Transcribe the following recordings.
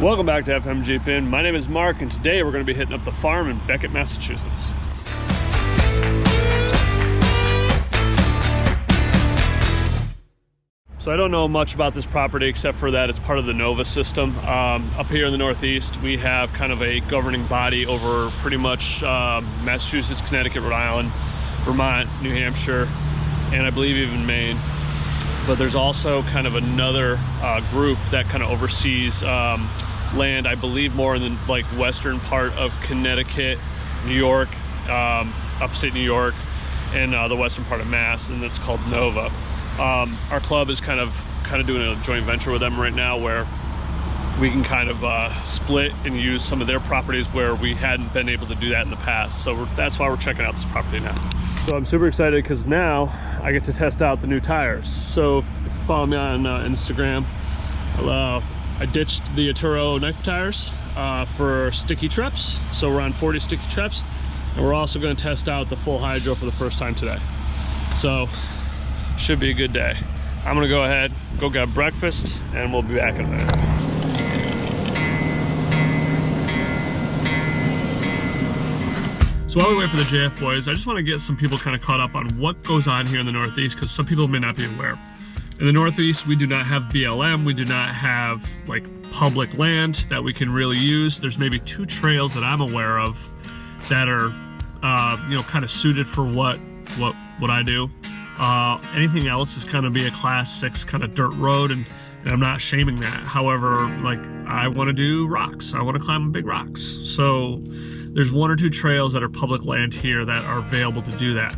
Welcome back to FMJeeping. My name is Mark, and today we're going to be hitting up the farm in Becket, Massachusetts. So I don't know much about this property except for that it's part of the NOVA system. Up here in the Northeast, we have kind of a governing body over pretty much Massachusetts, Connecticut, Rhode Island, Vermont, New Hampshire, and I believe even Maine. But there's also kind of another group that kind of oversees land, I believe more in the like western part of Connecticut, New York, upstate New York, and the western part of Mass, and it's called NOVA. Our club is kind of doing a joint venture with them right now, where we can kind of split and use some of their properties where we hadn't been able to do that in the past. So that's why we're checking out this property now. So I'm super excited because now I get to test out the new tires. So if you follow me on Instagram, I ditched the Aturo knife tires for sticky trips. So we're on 40 sticky trips, and we're also going to test out the full hydro for the first time today. So should be a good day. I'm gonna go ahead, go get breakfast, and we'll be back in a minute. So while we wait for the JF boys, I just want to get some people kind of caught up on what goes on here in the Northeast, because some people may not be aware. In the Northeast, we do not have BLM, we do not have like public land that we can really use. There's maybe 2 trails that I'm aware of that are, you know, kind of suited for what I do. Anything else is kind of be a class 6 kind of dirt road, and I'm not shaming that. However, like, I want to do rocks. I want to climb big rocks. So there's 1 or 2 trails that are public land here that are available to do that.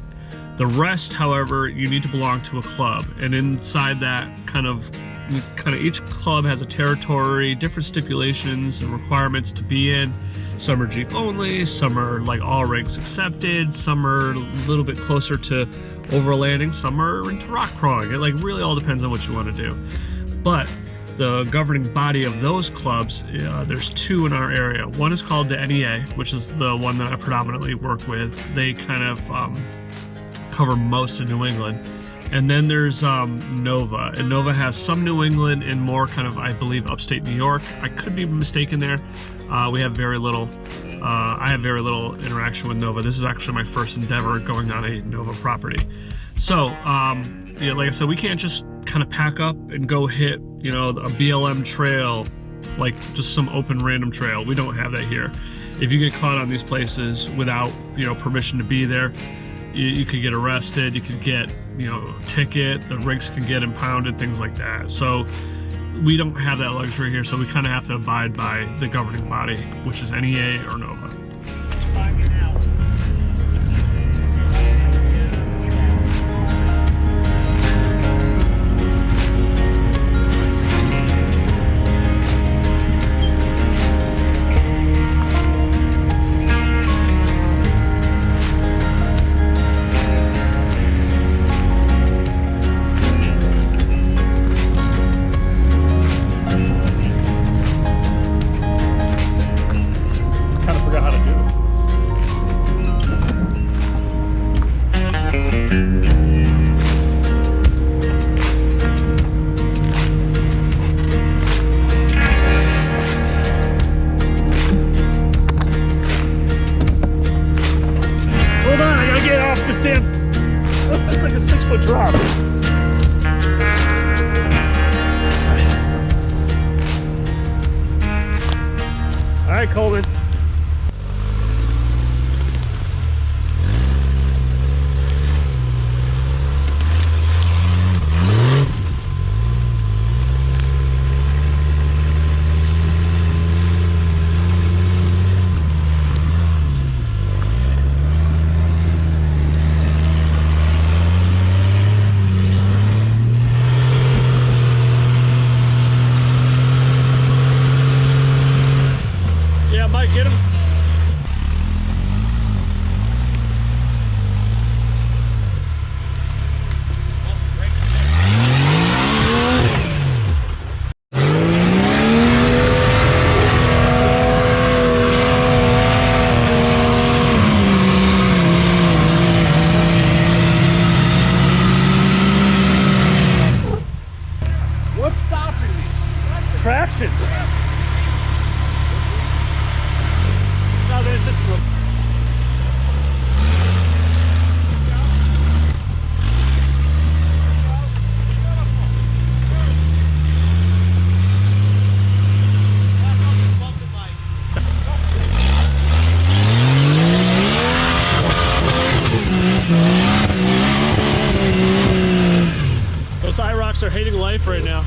The rest, however, you need to belong to a club, and inside that kind of each club has a territory, different stipulations and requirements to be in. Some are Jeep only, some are like all rigs accepted, some are a little bit closer to overlanding, some are into rock crawling. It like really all depends on what you want to do. But the governing body of those clubs, there's 2 in our area. One is called the NEA, which is the one that I predominantly work with. They kind of cover most of New England. And then there's NOVA, and NOVA has some New England and more kind of, I believe, upstate New York. I could be mistaken there. We have very little, I have very little interaction with NOVA. This is actually my first endeavor going on a NOVA property. So, yeah, like I said, we can't just kind of pack up and go hit, you know, a BLM trail, like just some open random trail. We don't have that here. If you get caught on these places without, you know, permission to be there, you could get arrested, you could get, you know, a ticket, the rigs can get impounded, things like that. So we don't have that luxury here, so we kind of have to abide by the governing body, which is NEA or NOVA. It's like a 6-foot drop. All right, Coleman. there's this one. Those IROCs are hating life right now.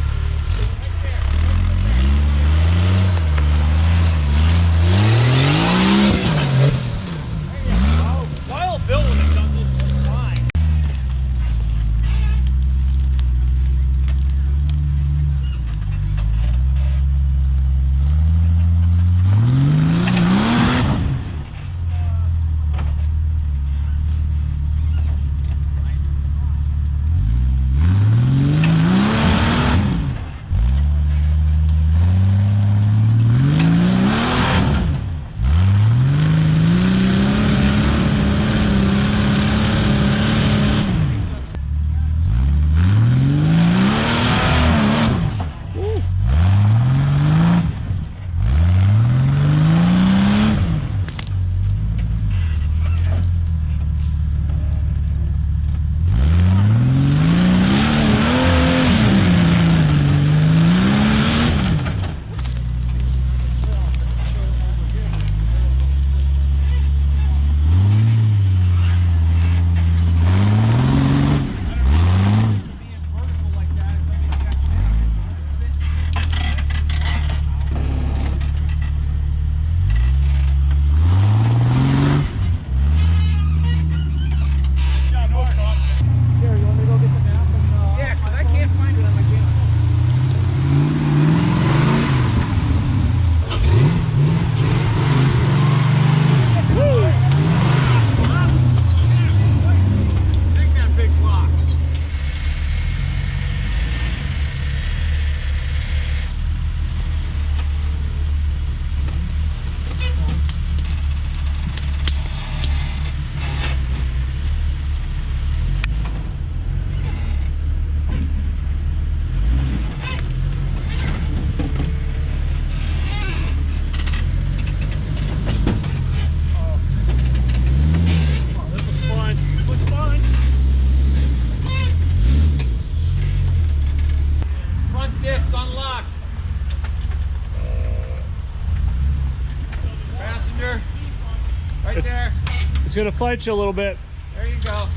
Right there. It's gonna fight you a little bit. There you go.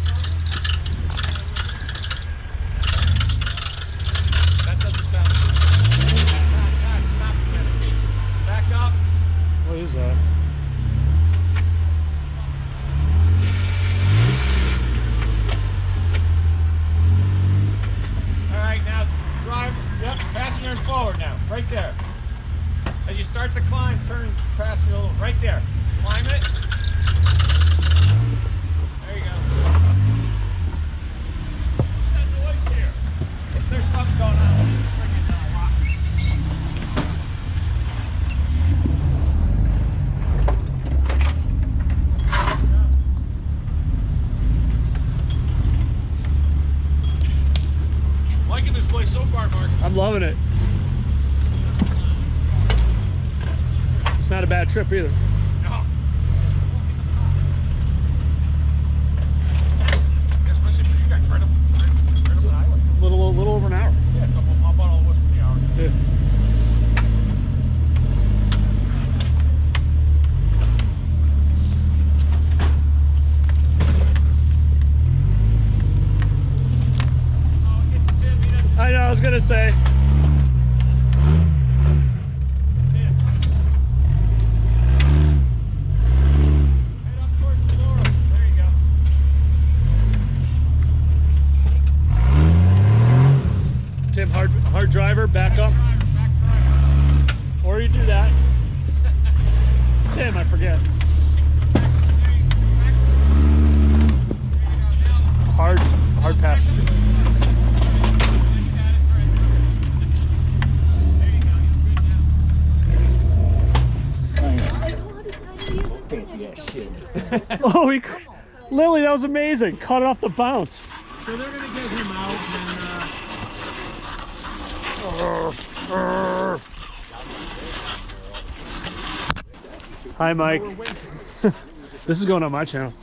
That doesn't sound good. Stop. Back up. What is that? All right, now drive. Yep, passenger and forward now. Right there. As you start to climb, turn passenger a little. Right there. Climb it. There you go. What's that noise here? There's something going on. Freaking lock. Liking this place so far, Mark. I'm loving it. It's not a bad trip either. No. Especially for you guys, right up the highway. A little over an hour. Yeah, it's about almost 3 hours. Yeah. I know, I was gonna say. Tim, hard driver, back up. Or you do that. It's Tim, I forget. Hard passenger. Oh, Lily, that was amazing. Caught it off the bounce. So they're going to get him out and Hi, Mike. This is going on my channel.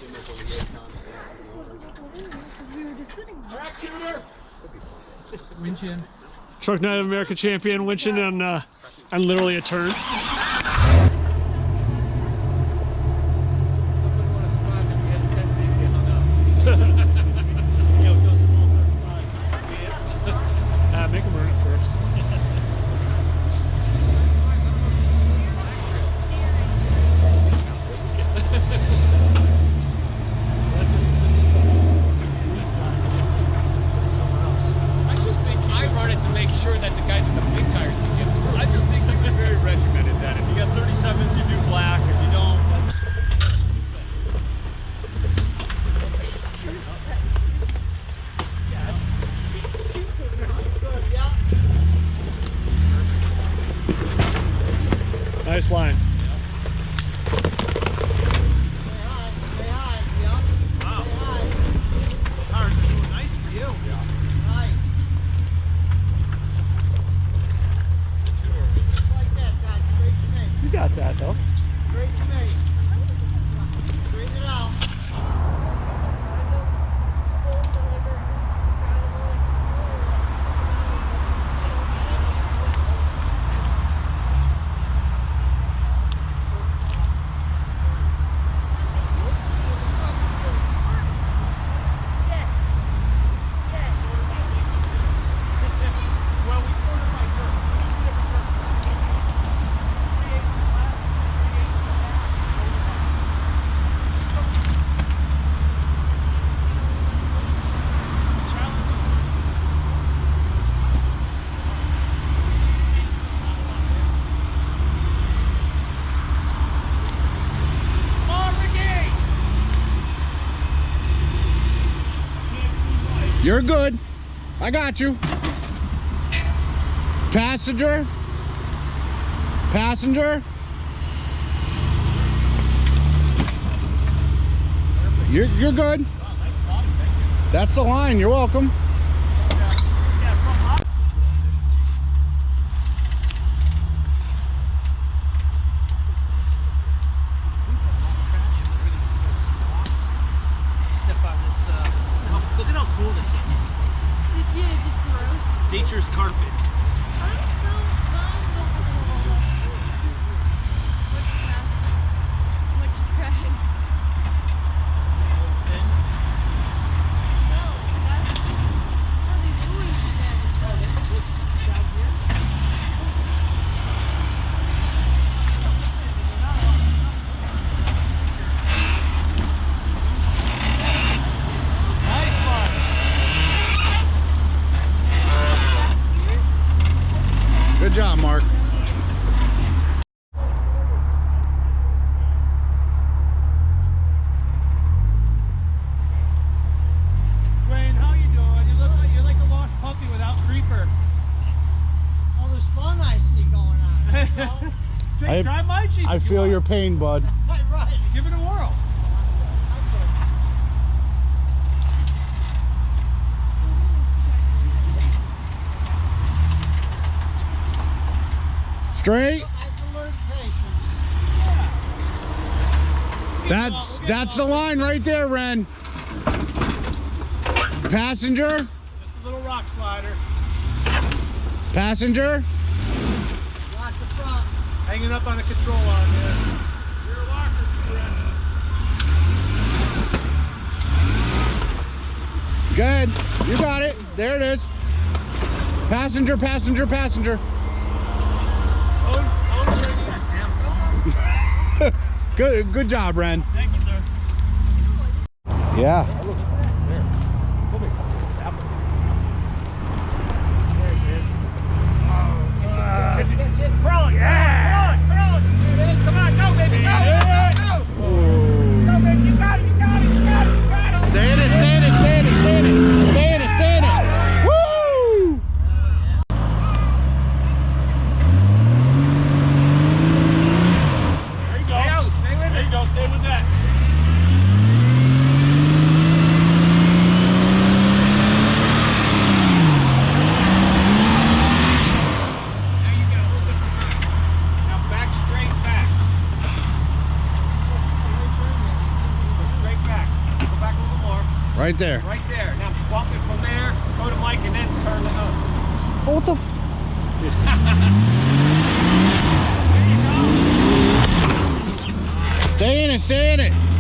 Winchin. Truck Night of America champion, winching on literally a turn. Somebody want to sponsor if we had a tendency to get hung up. Yeah, we'll go small 35. Make him earn it first. I just think I run it to make sure that the guys with the big tires can get through. I just think he was very regimented that if you got 37s, you do black. If you don't, Nice line. wow. Car's nice for you. You got that though. Well, we fortified You're good. I got you. Passenger. Passenger. You're good. That's the line. You're welcome. Step on this. Look at how cool this is. Yeah, just gross. Nature's carpet. Good job, Mark. Wayne, how you doing? You look like you're like a lost puppy without creeper. All this fun I see going on. Try my Jeep. I if you feel want. your pain, bud. Right. Give it a whirl. Straight. I've learned patience. That's the line right there, Ren. Passenger. Just a little rock slider. Passenger. Lock the front. Hanging up on a control arm there. Rear locker, friend. Good. You got it. There it is. Passenger, passenger, passenger. Good job, Ren. Thank you, sir. Yeah. Crawl it, yeah! Crawl it! Come on, go, baby, go! Go! Go, baby, you got it, you got it, you got it, you got it! Stay in it, stay in it, stay in it, stay in it, stay in it, stay in it. Woo! There you go. Stay with it. There you go, stay with that. Right there. Right there. Now bump it from there, go to Mike, and then turn the nose. Oh, what the f? There you go. Stay in it, stay in it.